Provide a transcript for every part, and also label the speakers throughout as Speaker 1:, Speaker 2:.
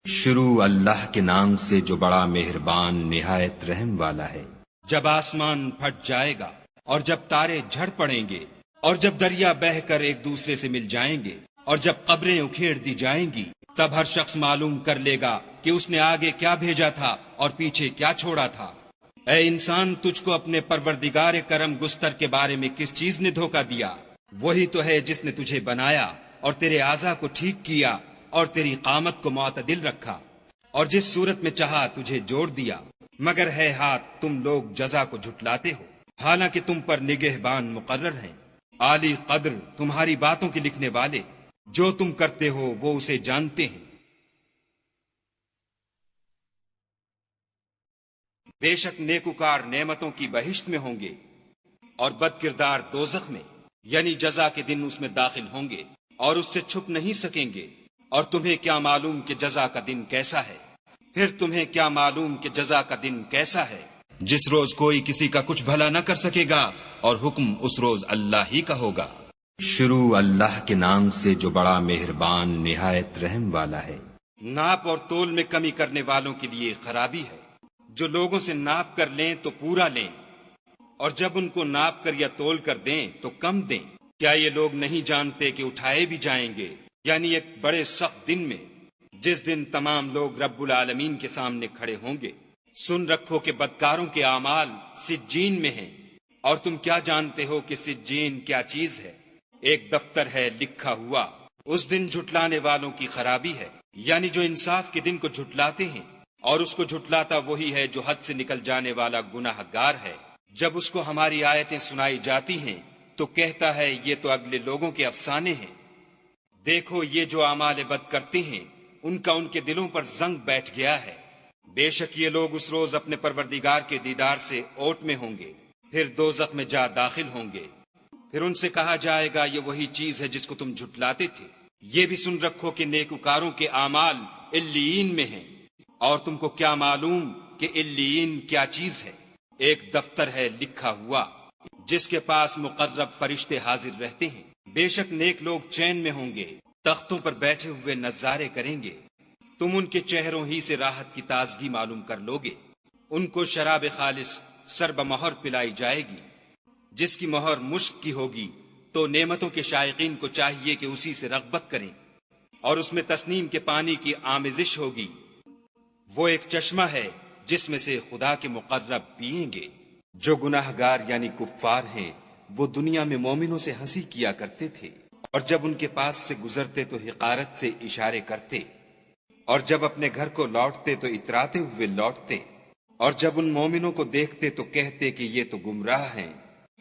Speaker 1: شروع اللہ کے نام سے جو بڑا مہربان نہایت رحم والا ہے۔
Speaker 2: جب آسمان پھٹ جائے گا اور جب تارے جھڑ پڑیں گے اور جب دریا بہہ کر ایک دوسرے سے مل جائیں گے اور جب قبریں اکھیڑ دی جائیں گی، تب ہر شخص معلوم کر لے گا کہ اس نے آگے کیا بھیجا تھا اور پیچھے کیا چھوڑا تھا۔ اے انسان، تجھ کو اپنے پروردگار کرم گستر کے بارے میں کس چیز نے دھوکہ دیا؟ وہی تو ہے جس نے تجھے بنایا اور تیرے اعضاء کو ٹھیک کیا اور تیری قامت کو معتدل رکھا اور جس صورت میں چاہا تجھے جوڑ دیا، مگر ہے ہاتھ تم لوگ جزا کو جھٹلاتے ہو، حالانکہ تم پر نگہبان مقرر ہیں، عالی قدر تمہاری باتوں کے لکھنے والے، جو تم کرتے ہو وہ اسے جانتے ہیں۔ بے شک نیکوکار نعمتوں کی بہشت میں ہوں گے اور بد کردار دوزخ میں، یعنی جزا کے دن اس میں داخل ہوں گے اور اس سے چھپ نہیں سکیں گے۔ اور تمہیں کیا معلوم کہ جزا کا دن کیسا ہے؟ پھر تمہیں کیا معلوم کہ جزا کا دن کیسا ہے، جس روز کوئی کسی کا کچھ بھلا نہ کر سکے گا اور حکم اس روز اللہ ہی کا ہوگا۔
Speaker 1: شروع اللہ کے نام سے جو بڑا مہربان نہایت رحم والا ہے۔
Speaker 2: ناپ اور تول میں کمی کرنے والوں کے لیے خرابی ہے، جو لوگوں سے ناپ کر لیں تو پورا لیں، اور جب ان کو ناپ کر یا تول کر دیں تو کم دیں۔ کیا یہ لوگ نہیں جانتے کہ اٹھائے بھی جائیں گے، یعنی ایک بڑے سخت دن میں، جس دن تمام لوگ رب العالمین کے سامنے کھڑے ہوں گے۔ سن رکھو کہ بدکاروں کے اعمال سجین میں ہیں، اور تم کیا جانتے ہو کہ سجین کیا چیز ہے؟ ایک دفتر ہے لکھا ہوا۔ اس دن جھٹلانے والوں کی خرابی ہے، یعنی جو انصاف کے دن کو جھٹلاتے ہیں، اور اس کو جھٹلاتا وہی ہے جو حد سے نکل جانے والا گناہ گار ہے۔ جب اس کو ہماری آیتیں سنائی جاتی ہیں تو کہتا ہے یہ تو اگلے لوگوں کے افسانے ہیں۔ دیکھو یہ جو اعمال بد کرتے ہیں ان کا ان کے دلوں پر زنگ بیٹھ گیا ہے۔ بے شک یہ لوگ اس روز اپنے پروردگار کے دیدار سے اوٹ میں ہوں گے، پھر دوزخ میں جا داخل ہوں گے۔ پھر ان سے کہا جائے گا یہ وہی چیز ہے جس کو تم جھٹلاتے تھے۔ یہ بھی سن رکھو کہ نیکوکاروں کے اعمال علیین میں ہیں، اور تم کو کیا معلوم کہ علیین کیا چیز ہے؟ ایک دفتر ہے لکھا ہوا جس کے پاس مقرب فرشتے حاضر رہتے ہیں۔ بے شک نیک لوگ چین میں ہوں گے، تختوں پر بیٹھے ہوئے نظارے کریں گے۔ تم ان کے چہروں ہی سے راحت کی تازگی معلوم کر لوگے۔ ان کو شراب خالص سرب مہر پلائی جائے گی، جس کی مہر مشک کی ہوگی، تو نعمتوں کے شائقین کو چاہیے کہ اسی سے رغبت کریں، اور اس میں تسنیم کے پانی کی آمیزش ہوگی۔ وہ ایک چشمہ ہے جس میں سے خدا کے مقرب پئیں گے۔ جو گناہ گار یعنی کفار ہیں وہ دنیا میں مومنوں سے ہنسی کیا کرتے تھے، اور جب ان کے پاس سے گزرتے تو حقارت سے اشارے کرتے، اور جب اپنے گھر کو لوٹتے تو اتراتے ہوئے لوٹتے، اور جب ان مومنوں کو دیکھتے تو کہتے کہ یہ تو گمراہ ہیں،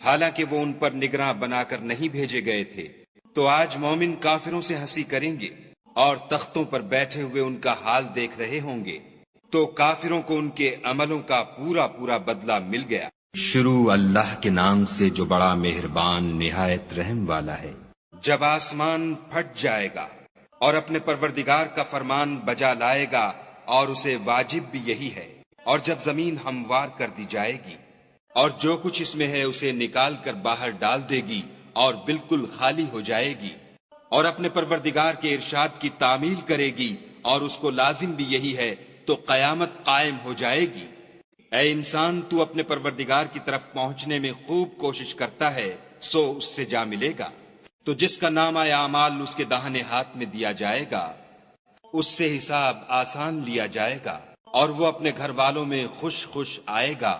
Speaker 2: حالانکہ وہ ان پر نگراں بنا کر نہیں بھیجے گئے تھے۔ تو آج مومن کافروں سے ہنسی کریں گے اور تختوں پر بیٹھے ہوئے ان کا حال دیکھ رہے ہوں گے، تو کافروں کو ان کے عملوں کا پورا پورا بدلہ مل گیا۔
Speaker 1: شروع اللہ کے نام سے جو بڑا مہربان نہایت رحم والا ہے۔
Speaker 2: جب آسمان پھٹ جائے گا اور اپنے پروردگار کا فرمان بجا لائے گا، اور اسے واجب بھی یہی ہے، اور جب زمین ہموار کر دی جائے گی اور جو کچھ اس میں ہے اسے نکال کر باہر ڈال دے گی اور بالکل خالی ہو جائے گی، اور اپنے پروردگار کے ارشاد کی تعمیل کرے گی، اور اس کو لازم بھی یہی ہے، تو قیامت قائم ہو جائے گی۔ اے انسان، تو اپنے پروردگار کی طرف پہنچنے میں خوب کوشش کرتا ہے، سو اس سے جا ملے گا۔ تو جس کا نامہ اعمال اس کے داہنے ہاتھ میں دیا جائے گا اس سے حساب آسان لیا جائے گا، اور وہ اپنے گھر والوں میں خوش خوش آئے گا۔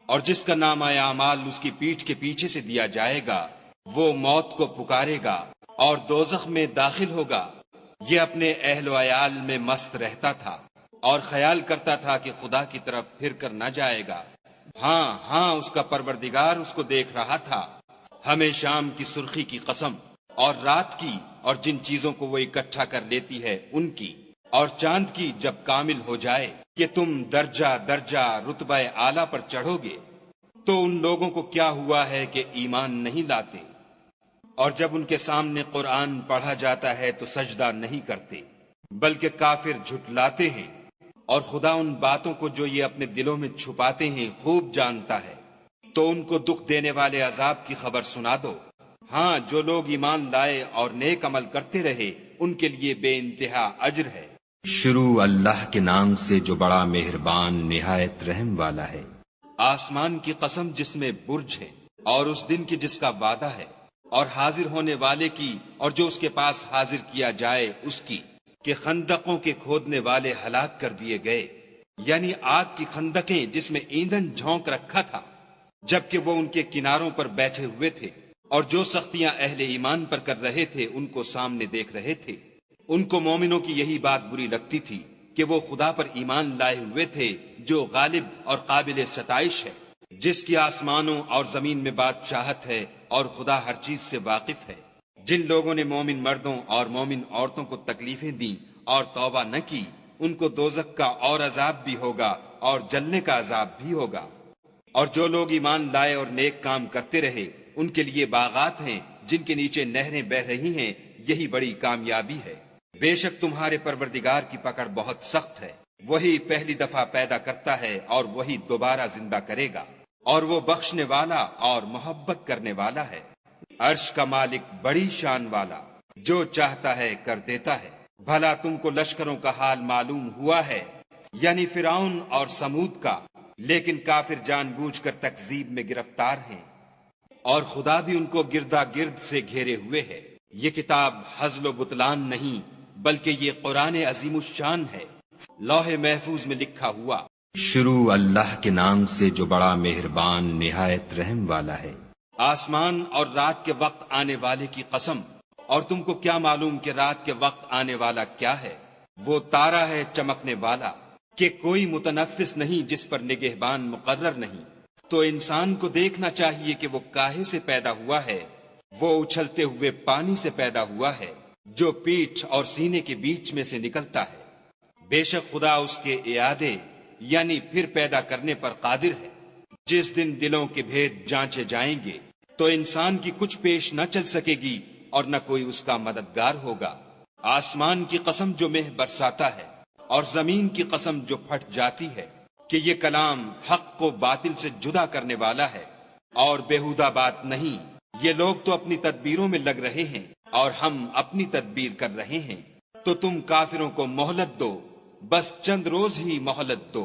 Speaker 2: اور جس کا نامہ اعمال اس کی پیٹھ کے پیچھے سے دیا جائے گا وہ موت کو پکارے گا اور دوزخ میں داخل ہوگا۔ یہ اپنے اہل و عیال میں مست رہتا تھا اور خیال کرتا تھا کہ خدا کی طرف پھر کر نہ جائے گا۔ ہاں اس کا پروردگار اس کو دیکھ رہا تھا۔ ہمیں شام کی سرخی کی قسم، اور رات کی، اور جن چیزوں کو وہ اکٹھا کر لیتی ہے ان کی، اور چاند کی جب کامل ہو جائے کہ تم درجہ درجہ رتبہ اعلیٰ پر چڑھو گے، تو ان لوگوں کو کیا ہوا ہے کہ ایمان نہیں لاتے، اور جب ان کے سامنے قرآن پڑھا جاتا ہے تو سجدہ نہیں کرتے، بلکہ کافر جھٹلاتے ہیں، اور خدا ان باتوں کو جو یہ اپنے دلوں میں چھپاتے ہیں خوب جانتا ہے۔ تو ان کو دکھ دینے والے عذاب کی خبر سنا دو۔ ہاں، جو لوگ ایمان لائے اور نیک عمل کرتے رہے ان کے لیے بے انتہا اجر ہے۔
Speaker 1: شروع اللہ کے نام سے جو بڑا مہربان نہایت رحم والا ہے۔
Speaker 2: آسمان کی قسم جس میں برج ہے، اور اس دن کی جس کا وعدہ ہے، اور حاضر ہونے والے کی اور جو اس کے پاس حاضر کیا جائے اس کی، کہ خندقوں کے کھودنے والے ہلاک کر دیے گئے، یعنی آگ کی خندقیں جس میں ایندھن جھونک رکھا تھا، جبکہ وہ ان کے کناروں پر بیٹھے ہوئے تھے، اور جو سختیاں اہل ایمان پر کر رہے تھے ان کو سامنے دیکھ رہے تھے۔ ان کو مومنوں کی یہی بات بری لگتی تھی کہ وہ خدا پر ایمان لائے ہوئے تھے جو غالب اور قابل ستائش ہے، جس کی آسمانوں اور زمین میں بادشاہت ہے، اور خدا ہر چیز سے واقف ہے۔ جن لوگوں نے مومن مردوں اور مومن عورتوں کو تکلیفیں دیں اور توبہ نہ کی، ان کو دوزخ کا اور عذاب بھی ہوگا اور جلنے کا عذاب بھی ہوگا۔ اور جو لوگ ایمان لائے اور نیک کام کرتے رہے، ان کے لیے باغات ہیں جن کے نیچے نہریں بہ رہی ہیں، یہی بڑی کامیابی ہے۔ بے شک تمہارے پروردگار کی پکڑ بہت سخت ہے، وہی پہلی دفعہ پیدا کرتا ہے اور وہی دوبارہ زندہ کرے گا، اور وہ بخشنے والا اور محبت کرنے والا ہے۔ عرش کا مالک بڑی شان والا، جو چاہتا ہے کر دیتا ہے۔ بھلا تم کو لشکروں کا حال معلوم ہوا ہے، یعنی فرعون اور سمود کا، لیکن کافر جان بوجھ کر تکذیب میں گرفتار ہیں، اور خدا بھی ان کو گردا گرد سے گھیرے ہوئے ہے۔ یہ کتاب ہزل و بطلان نہیں بلکہ یہ قرآن عظیم الشان ہے، لوح محفوظ میں لکھا ہوا۔
Speaker 1: شروع اللہ کے نام سے جو بڑا مہربان نہایت رحم والا ہے۔
Speaker 2: آسمان اور رات کے وقت آنے والے کی قسم، اور تم کو کیا معلوم کہ رات کے وقت آنے والا کیا ہے؟ وہ تارا ہے چمکنے والا، کہ کوئی متنفس نہیں جس پر نگہبان مقرر نہیں۔ تو انسان کو دیکھنا چاہیے کہ وہ کاہے سے پیدا ہوا ہے۔ وہ اچھلتے ہوئے پانی سے پیدا ہوا ہے جو پیٹھ اور سینے کے بیچ میں سے نکلتا ہے۔ بے شک خدا اس کے اعادے یعنی پھر پیدا کرنے پر قادر ہے۔ جس دن دلوں کے بھید جانچے جائیں گے تو انسان کی کچھ پیش نہ چل سکے گی اور نہ کوئی اس کا مددگار ہوگا۔ آسمان کی قسم جو مہ برساتا ہے، اور زمین کی قسم جو پھٹ جاتی ہے، کہ یہ کلام حق کو باطل سے جدا کرنے والا ہے اور بیہودہ بات نہیں۔ یہ لوگ تو اپنی تدبیروں میں لگ رہے ہیں اور ہم اپنی تدبیر کر رہے ہیں، تو تم کافروں کو مہلت دو، بس چند روز ہی مہلت دو۔